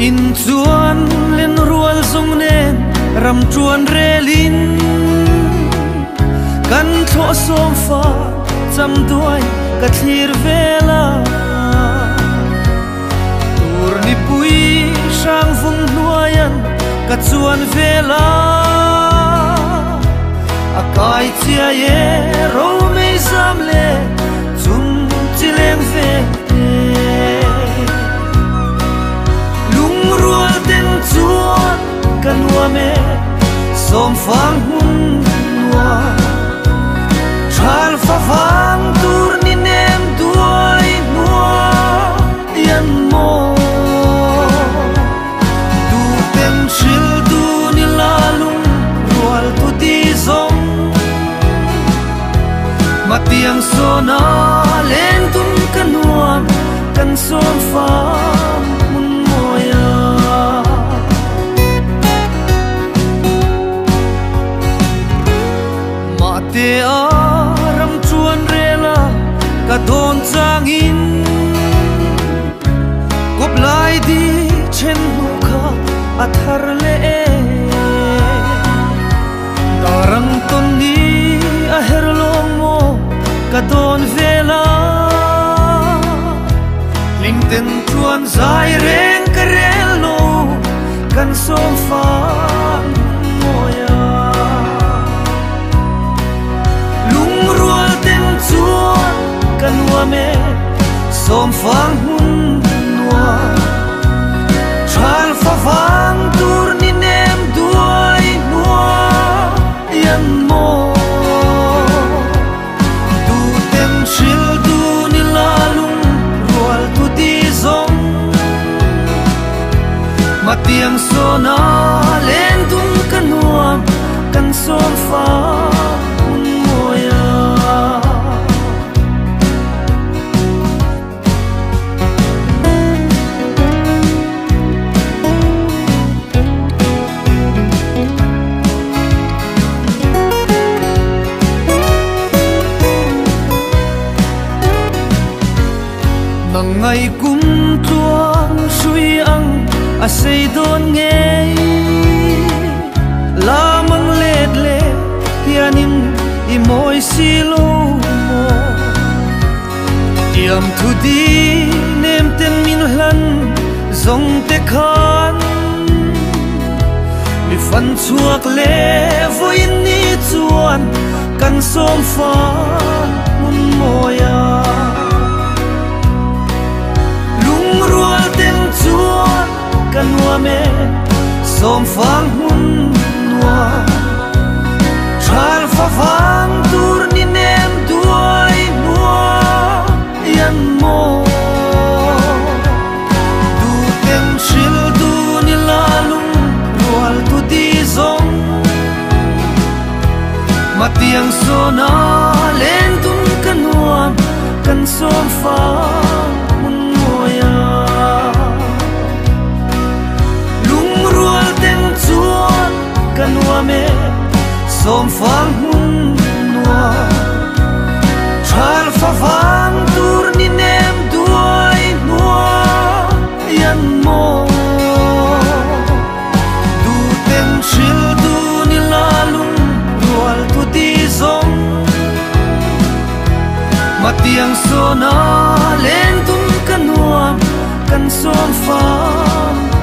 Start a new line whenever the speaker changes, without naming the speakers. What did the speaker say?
in chuan len rual zong nen ram chuan relin kan tho som fa cham duai ka thlir vela tur ni pui sang vung nuayan ka chuan vela akai chia ye ro mei zam le zum chileng ve lung rual ten chuan kan wa me som phang hun wa chal fa phang tur ni nem duai nuwa yan mo du tem chil du ni la lung rual tu ti zong matiang sona len tum kanuam kan som phang mun moya mate aram chuan rela ka don chang in kop lai di chen nu kha athar le tarang ton ni a her long mo ka don vela ling ten chuan zai reng ka rel no kan som phang moya lung rual ten chuan kan wa me som phang hun nuwa chal fa vang tur ni nem duai nuwa yan mo du tem chil du ni la lung rual tu ti zong matiang sona len tum kanuam kan som phang hun moya ngày kum tuang suy ang a sei don nge la mang let le hianin i moi silo mo tiam thu di nem ten min hlan zong te khan mi fan chuak le voin ni chuan kan som fan mun moya rual ten chuan kan wa me som phang hun nuwa chal fa phang tur ni nem duai nuwa yan mo du tem chil du ni la lung rual tu ti zong matiang sona len tum kan nuam kan som phang kan wa me som phang hun nuwa chal fa phang tur ni nem duai nuwa yan mo du tem chil du ni la lung rual tu ti zong matiang sona len tum kanuam kan som phang